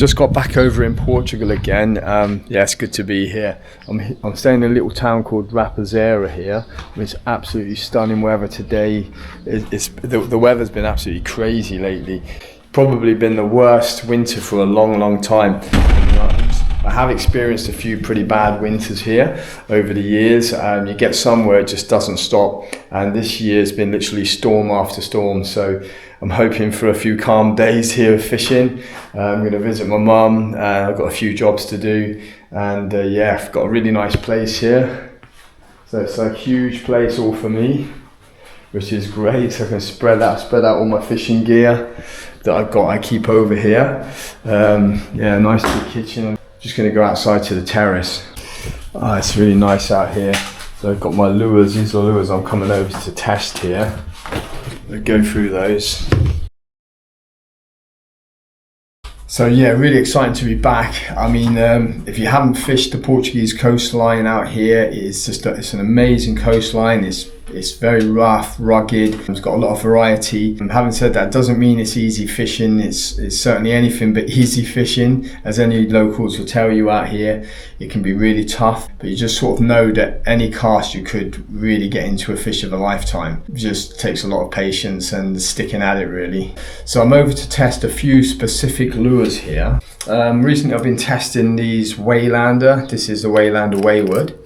Just got back over in Portugal again. Yeah, it's good to be here. I'm staying in a little town called Rapazeira here. It's absolutely stunning weather today. The weather's been absolutely crazy lately. Probably been the worst winter for a long time. I have experienced a few pretty bad winters here over the years. You get somewhere it just doesn't stop, and this year's been literally storm after storm. So I'm hoping for a few calm days here of fishing. I'm going to visit my mum. I've got a few jobs to do, and yeah, I've got a really nice place here. So it's a huge place all for me, which is great. So I can spread out all my fishing gear that I keep over here. Yeah, nice big kitchen. I'm just going to go outside to the terrace. Oh, it's really nice out here. So I've got my lures. These are lures I'm coming over to test here. I'll go through those. So yeah, really exciting to be back. I mean, if you haven't fished the Portuguese coastline out here, it's an amazing coastline. It's very rough, rugged. It's got a lot of variety. And having said that, doesn't mean it's easy fishing. It's certainly anything but easy fishing, as any locals will tell you out here. It can be really tough, but you just sort of know that any cast you could really get into a fish of a lifetime. It just takes a lot of patience and sticking at it, really. So I'm over to test a few specific lures here. Recently I've been testing these Waylander. This is the Waylander Wayward.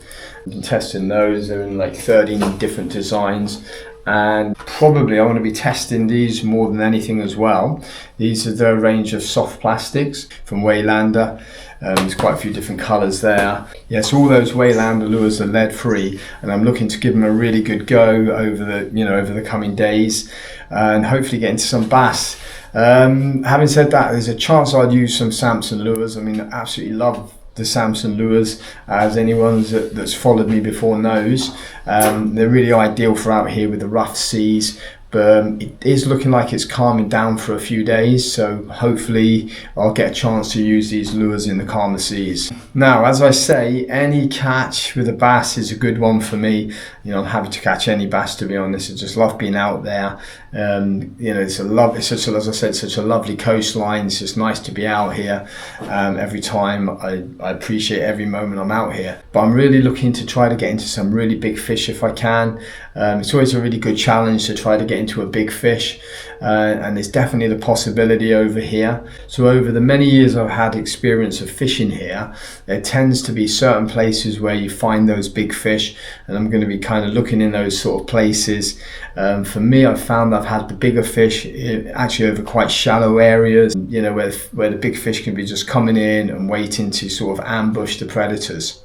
I've been testing those. They're in like 13 different designs, and probably I want to be testing these more than anything as well. These are the range of soft plastics from Waylander. There's quite a few different colours there. Yes, all those Waylander lures are lead free, and I'm looking to give them a really good go over the coming days, and hopefully get into some bass. Having said that, there's a chance I'd use some Samson lures. I mean, I absolutely love the Samson lures, as anyone that's followed me before knows. They're really ideal for out here with the rough seas, but it is looking like it's calming down for a few days, so hopefully I'll get a chance to use these lures in the calmer seas. Now, as I say, any catch with a bass is a good one for me. You know, I'm happy to catch any bass, to be honest. I just love being out there. You know, as I said, such a lovely coastline. It's just nice to be out here every time. I appreciate every moment I'm out here. But I'm really looking to try to get into some really big fish if I can. It's always a really good challenge to try to get into a big fish, and there's definitely the possibility over here. So over the many years I've had experience of fishing here, there tends to be certain places where you find those big fish, and I'm going to be kind of looking in those sort of places. For me, I've found I've had the bigger fish actually over quite shallow areas, you know, where the big fish can be just coming in and waiting to sort of ambush the predators.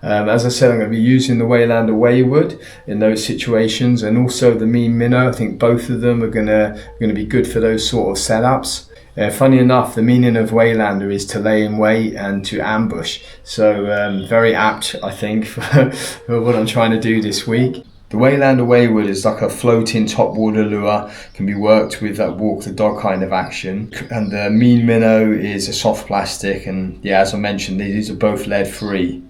As I said, I'm going to be using the Waylander Wayward in those situations, and also the Minnow. I think both of them are going to be good for those sort of setups. Funny enough, the meaning of Waylander is to lay in wait and to ambush. So very apt, I think, for what I'm trying to do this week. The Waylander Wayward is like a floating topwater lure, can be worked with that walk the dog kind of action. And the Minnow is a soft plastic, and yeah, as I mentioned, these are both lead free.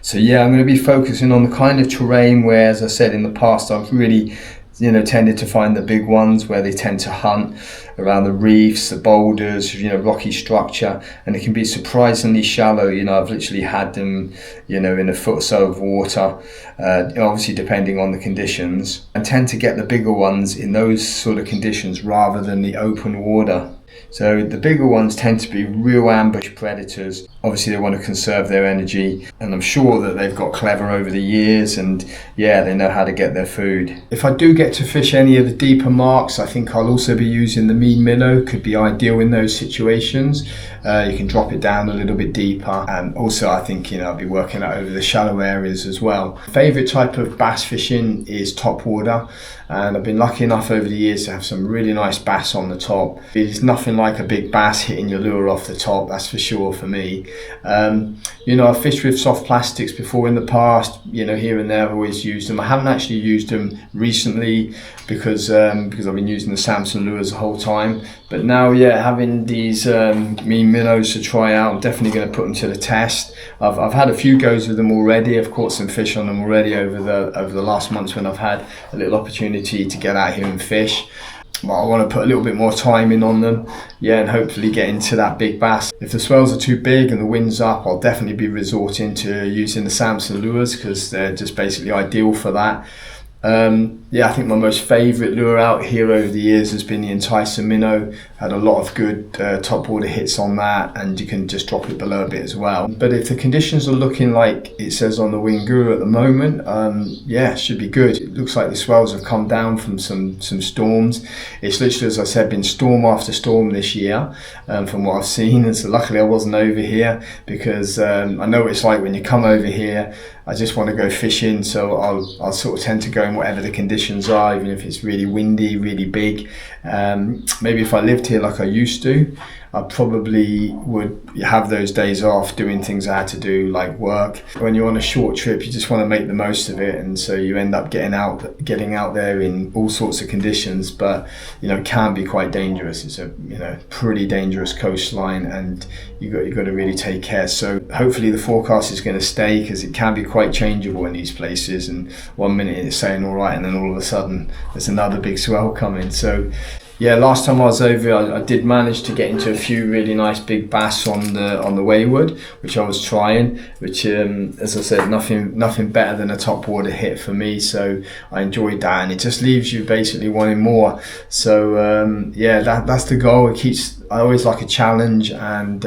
So yeah, I'm going to be focusing on the kind of terrain where, as I said in the past, I've really, you know, tended to find the big ones where they tend to hunt around the reefs, the boulders, you know, rocky structure, and it can be surprisingly shallow. You know, I've literally had them, you know, in a foot or so of water, obviously depending on the conditions, and tend to get the bigger ones in those sort of conditions rather than the open water. So the bigger ones tend to be real ambush predators. Obviously they want to conserve their energy, and I'm sure that they've got clever over the years, and yeah, they know how to get their food. If I do get to fish any of the deeper marks, I think I'll also be using the Minnow. Could be ideal in those situations. You can drop it down a little bit deeper, and also I think, you know, I'll be working out over the shallow areas as well. Favorite type of bass fishing is top water, and I've been lucky enough over the years to have some really nice bass on the top. There's nothing like a big bass hitting your lure off the top, that's for sure for me. You know, I've fished with soft plastics before in the past, you know, here and there. I've always used them. I haven't actually used them recently because I've been using the Samson lures the whole time. But now, yeah, having these Minnows to try out, I'm definitely going to put them to the test. I've had a few goes with them already. I've caught some fish on them already over the last months when I've had a little opportunity to get out here and fish. I want to put a little bit more time in on them, yeah, and hopefully get into that big bass. If the swells are too big and the wind's up, I'll definitely be resorting to using the Samson lures because they're just basically ideal for that. Yeah, I think my most favourite lure out here over the years has been the Enticer Minnow. Had a lot of good top water hits on that, and you can just drop it below a bit as well. But if the conditions are looking like it says on the Wing Guru at the moment, yeah, it should be good. It looks like the swells have come down from some storms. It's literally, as I said, been storm after storm this year, from what I've seen. And so luckily I wasn't over here because I know what it's like when you come over here. I just want to go fishing, so I'll sort of tend to go in whatever the conditions are, even if it's really windy, really big. Maybe if I lived here like I used to, I probably would have those days off doing things I had to do, like work. When you're on a short trip, you just want to make the most of it, and so you end up getting out there in all sorts of conditions. But you know, it can be quite dangerous. It's a pretty dangerous coastline, and you got to really take care. So hopefully the forecast is going to stay, because it can be quite changeable in these places. And one minute it's saying all right, and then all of a sudden there's another big swell coming. So yeah, last time I was over, I did manage to get into a few really nice big bass on the Wayward, which I was trying. Which, as I said, nothing better than a top water hit for me. So I enjoyed that, and it just leaves you basically wanting more. So yeah, that's the goal. I always like a challenge, and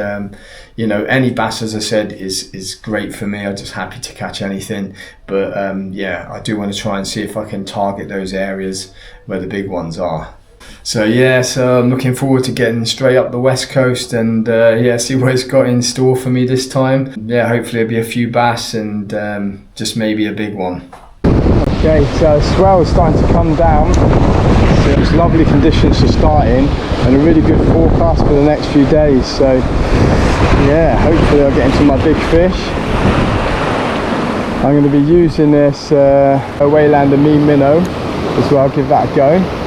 any bass, as I said, is great for me. I'm just happy to catch anything. But yeah, I do want to try and see if I can target those areas where the big ones are. So yeah, so I'm looking forward to getting straight up the west coast and yeah, see what it's got in store for me this time. Yeah, hopefully there'll be a few bass and just maybe a big one. Okay, so swell is starting to come down. So it's lovely conditions to start in, and a really good forecast for the next few days. So yeah, hopefully I'll get into my big fish. I'm going to be using this Waylander Minnow as well. I'll give that a go.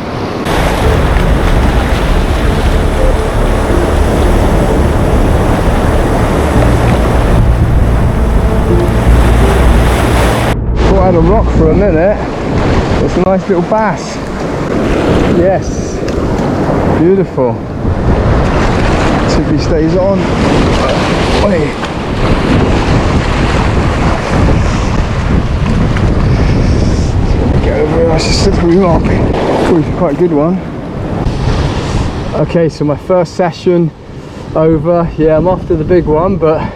I had a rock for a minute. It's a nice little bass. Yes, beautiful. If he stays on. Wait. Get over a nice slippery rock. Ooh, quite a good one. Okay, so my first session over. Yeah, I'm off to the big one, but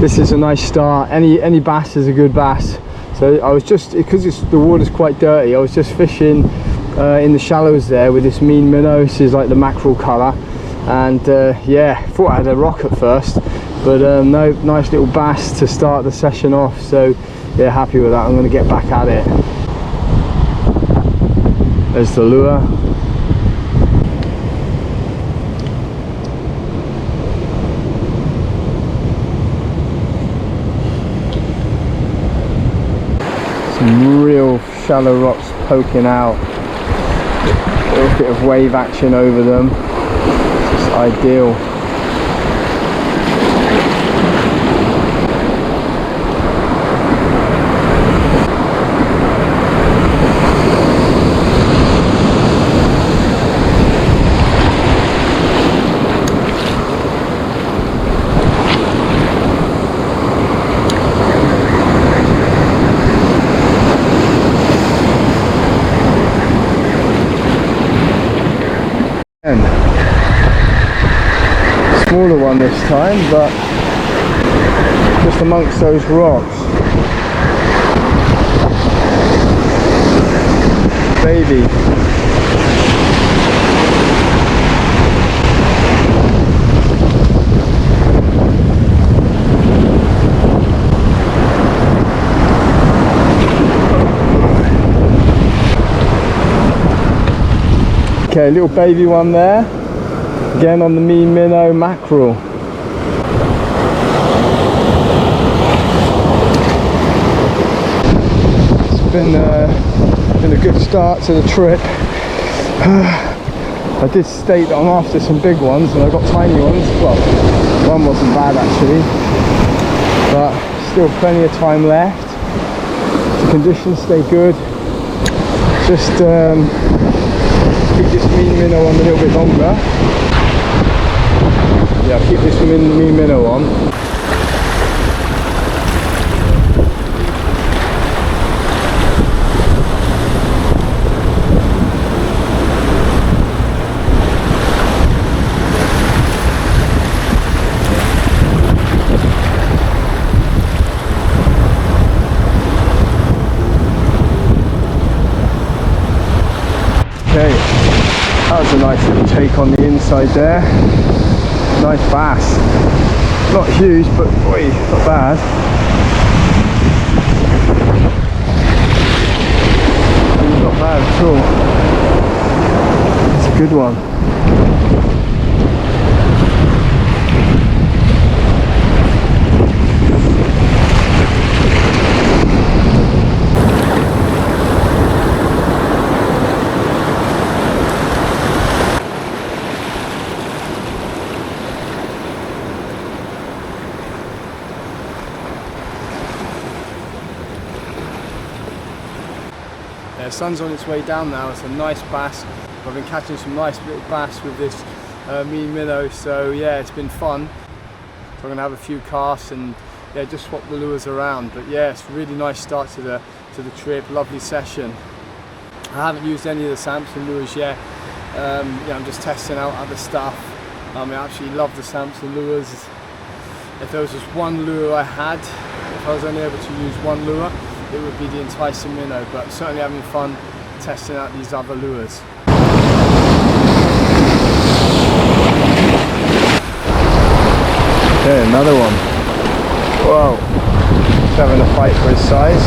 this is a nice start. Any bass is a good bass. So I was just, because the water's quite dirty, I was just fishing in the shallows there with this mean minnow. This is like the mackerel colour, and yeah, thought I had a rock at first, but no, nice little bass to start the session off. So yeah, happy with that. I'm going to get back at it. There's the lure. Some real shallow rocks poking out, a little bit of wave action over them. It's just ideal. Smaller one this time, but just amongst those rocks. Baby. Okay, little baby one there. Again on the mean minnow mackerel. It's been a good start to the trip. I did state that I'm after some big ones, and I got tiny ones. Well, one wasn't bad actually, but still plenty of time left. The conditions stay good. Just keep this mean minnow on a little bit longer. Yeah, I'll keep this mean minnow on. Okay, that was a nice little take on the inside there. Nice bass. Not huge, but boy, not bad. Not bad at all. It's a good one. The sun's on its way down now. It's a nice bass. I've been catching some nice little bass with this mean minnow, so yeah, it's been fun. So I'm gonna have a few casts and yeah, just swap the lures around. But yeah, it's a really nice start to the trip. Lovely session. I haven't used any of the Samson lures yet. Yeah, I'm just testing out other stuff. I absolutely love the Samson lures. If there was just one lure I had, if I was only able to use one lure, it would be the enticing minnow, but certainly having fun testing out these other lures. Okay, another one. Whoa, he's having a fight for his size.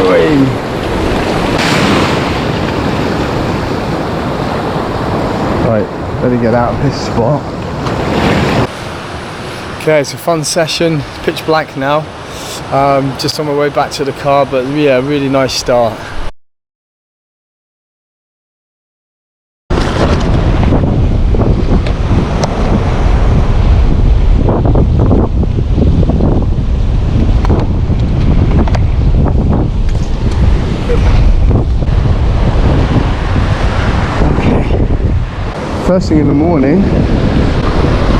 Whee. Right, better get out of this spot. Okay, it's a fun session. It's pitch black now. Just on my way back to the car, but yeah, really nice start. Okay. First thing in the morning,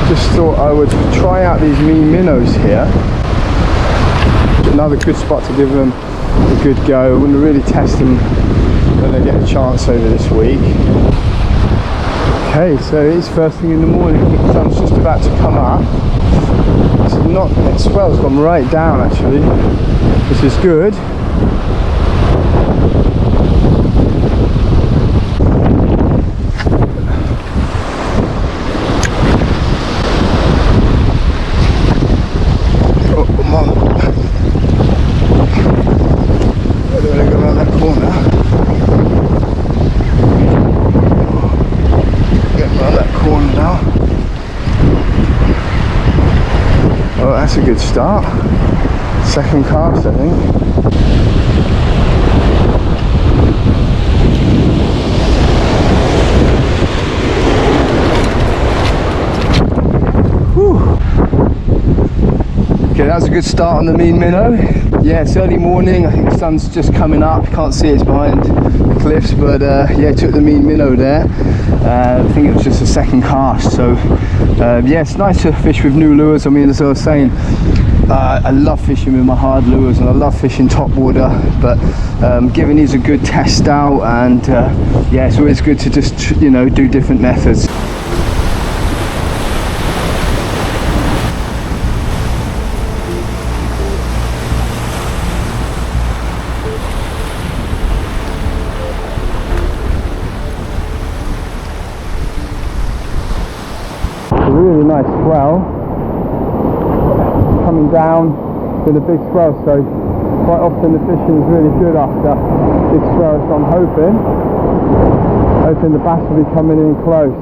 just thought I would try out these mean minnows here. Another good spot to give them a good go. I'm going to really test them when I get a chance over this week. Okay, so it's first thing in the morning. I think the sun's just about to come up. It's not, the swell's gone right down actually, which is good. That's a good start. Second cast, I think. Whew. Okay, that was a good start on the mean minnow. Yeah, it's early morning. I think the sun's just coming up. Can't see it's behind the cliffs, but yeah, took the mean minnow there. I think it was just a second cast. So yeah, it's nice to fish with new lures. I mean, as I was saying, I love fishing with my hard lures and I love fishing top water, but giving these a good test out, and yeah, it's always good to just, you know, do different methods. Really nice swell coming down with a big swell, so quite often the fishing is really good after big swells. So I'm hoping the bass will be coming in close.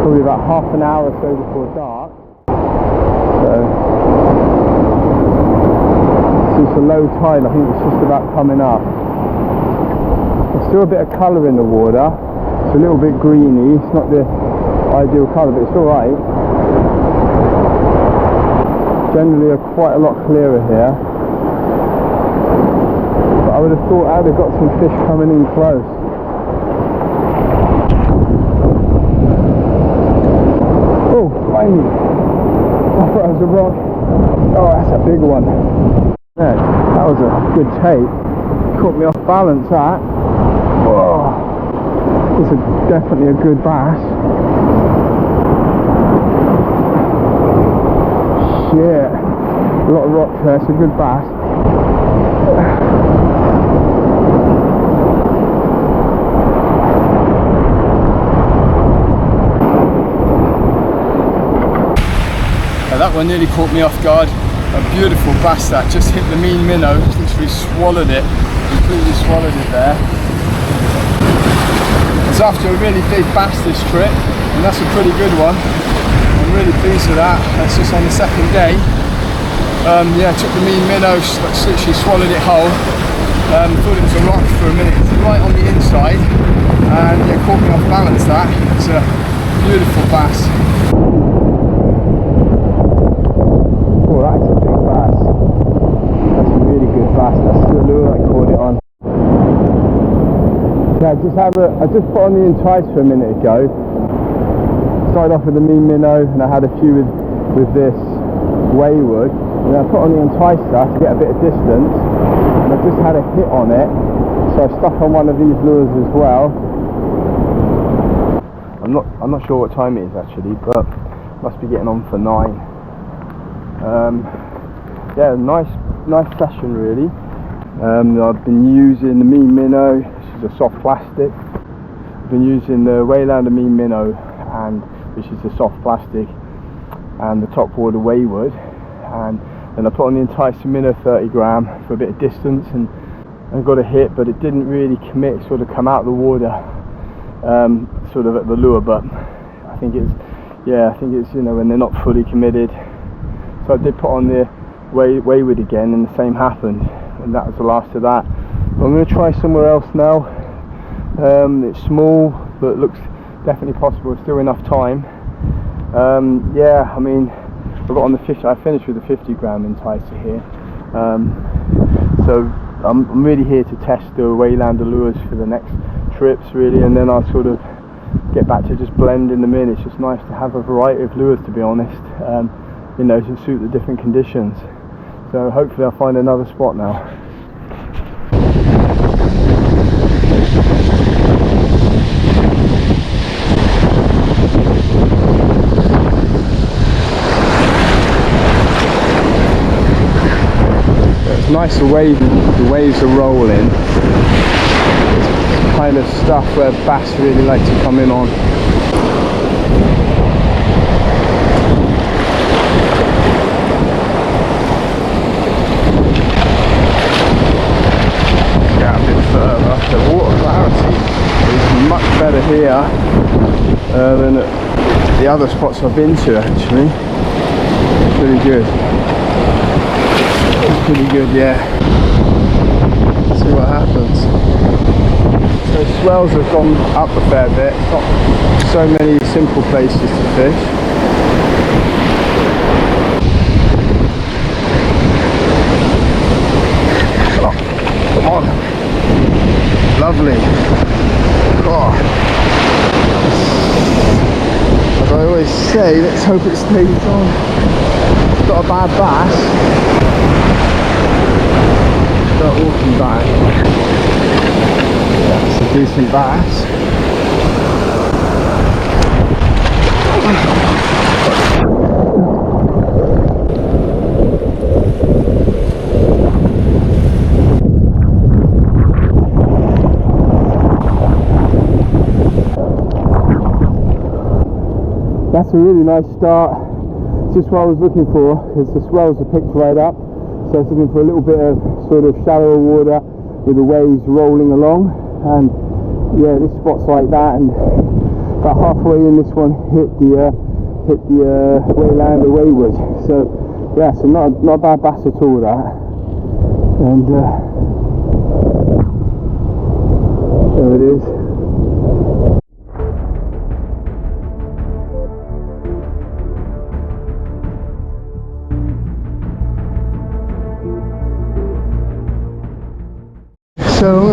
Probably about half an hour or so before dark. So since the low tide, I think it's just about coming up. There's still a bit of colour in the water. It's a little bit greeny. It's not the ideal colour, but it's alright. Generally quite a lot clearer here. but I would have thought I'd have got some fish coming in close. Oh, blimey! I thought it was a rock. Oh, that's a big one. Yeah, that was a good take. Caught me off balance, that. Whoa! This is definitely a good bass. Shit. A lot of rocks there, it's a good bass. That one nearly caught me off guard. A beautiful bass that just hit the mean minnow, literally swallowed it, completely swallowed it there. It's after a really big bass this trip, and that's a pretty good one. I'm really pleased with that. That's just on the second day. Yeah, took the mean minnow, literally swallowed it whole. Thought it was a rock for a minute, right on the inside, and yeah, caught me off balance. That it's a beautiful bass. Oh, that's a big bass. That's a really good bass. That's the lure I caught it on. Yeah, I just put on the entice for a minute ago. Started off with the mean minnow, and I had a few with this wayward. And I put on the enticer to get a bit of distance, and I just had a hit on it, so I stuck on one of these lures as well. I'm not sure what time it is actually, but must be getting on for 9. Yeah, nice session really. I've been using the mean minnow, which is a soft plastic. I've been using the Waylander mean minnow, which is a soft plastic, and the top water wayward. And then I put on the enticer minnow 30 gram for a bit of distance, and I got a hit, but it didn't really commit, sort of come out of the water, sort of at the lure. But I think it's you know, when they're not fully committed. So I did put on the wayward again, and the same happened, and that was the last of that. But I'm going to try somewhere else now. It's small, but it looks definitely possible. There's still enough time. Yeah, I mean, I got on the 50. I finished with the 50 gram enticer here. So I'm really here to test the Waylander lures for the next trips, really, and then I'll sort of get back to just blending them in. It's just nice to have a variety of lures, to be honest. You know, to suit the different conditions. So hopefully I'll find another spot now. It's nice the waves are rolling. It's kind of stuff where bass really like to come in on. The water clarity is much better here than at the other spots I've been to, actually. It's pretty good. It's pretty good, yeah. Let's see what happens. So swells have gone up a fair bit. Not so many simple places to fish. Oh, come on. Lovely. Oh. As I always say, let's hope it stays on. It's got a bad bass. Start walking back. That's a decent bass. That's a really nice start. It's just what I was looking for, because the swells are picked right up. So I was looking for a little bit of sort of shallower water with the waves rolling along. And yeah, this spot's like that. And about halfway in, this one hit the Waylander wayward. So yeah, so not a bad bass at all, that. And there it is.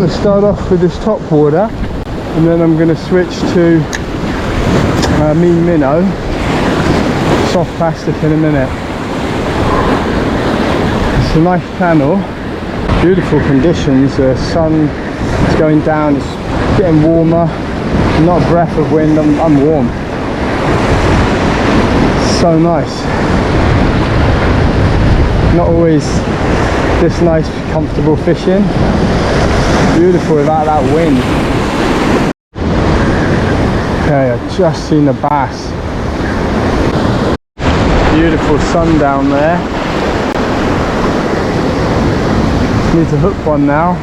going to start off with this top water, and then I'm going to switch to Minnow, soft plastic in a minute. It's a nice channel, beautiful conditions, the sun is going down, it's getting warmer, not a breath of wind, I'm warm. So nice. Not always this nice, comfortable fishing. Beautiful without that wind. Okay, I've just seen the bass. Beautiful sun down there. Need to hook one now.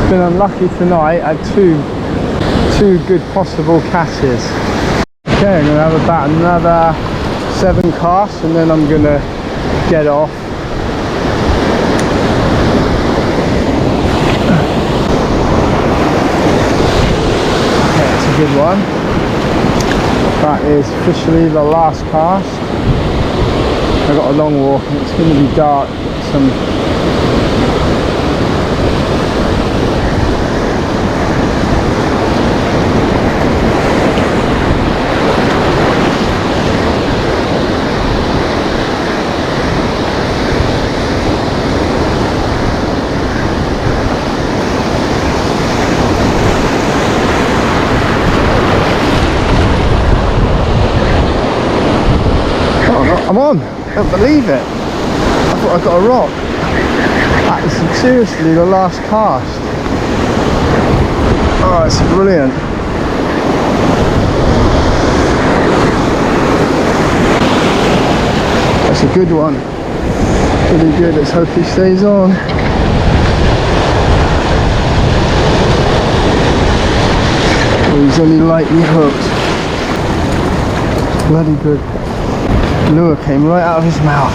Been unlucky tonight. I had two good possible catches. Okay, I'm gonna have about another 7 casts and then I'm gonna get off. Okay, that's a good one. That is officially the last cast. I've got a long walk and it's going to be dark. I'm on! I don't believe it! I thought I got a rock. That is seriously the last cast. Oh, it's brilliant. That's a good one. Really good, let's hope he stays on. Oh, he's only lightly hooked. Bloody good. Lure came right out of his mouth.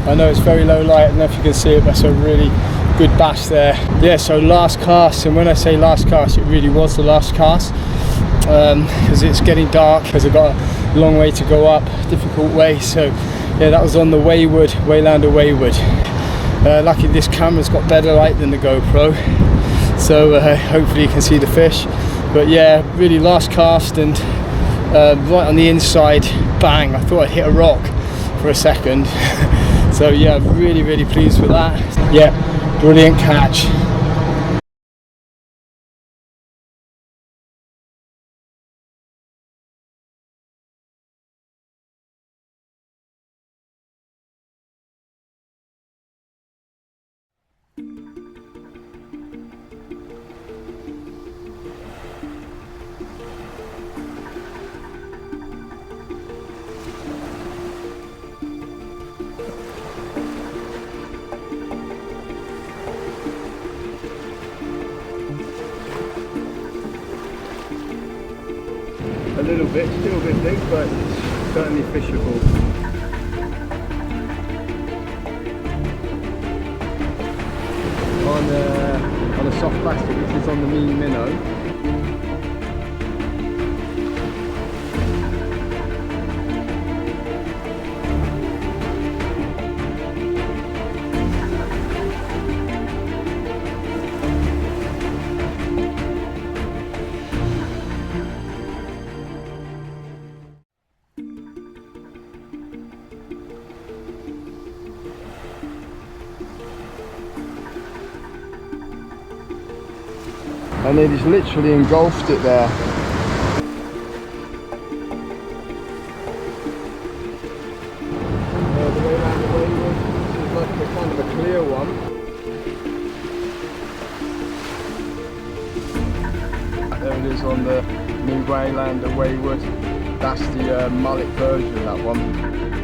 I know it's very low light, I don't know if you can see it, but it's a really good bass there. Yeah, so last cast, and when I say last cast, it really was the last cast, because it's getting dark, because I've got a long way to go up, difficult way. So yeah, that was on the Waylander Wayward. Lucky this camera's got better light than the GoPro, so hopefully you can see the fish. But yeah, really last cast, and right on the inside, bang, I thought I'd hit a rock for a second. So yeah, really pleased with that. Yeah, brilliant catch. A little bit, still a bit big, but it's certainly fishable. On a soft plastic, which is on the Minnow. And it is literally engulfed it there. The Waylander Wayward, this is like a kind of a clear one. There it is on the new Waylander Wayward. That's the mullet version of that one.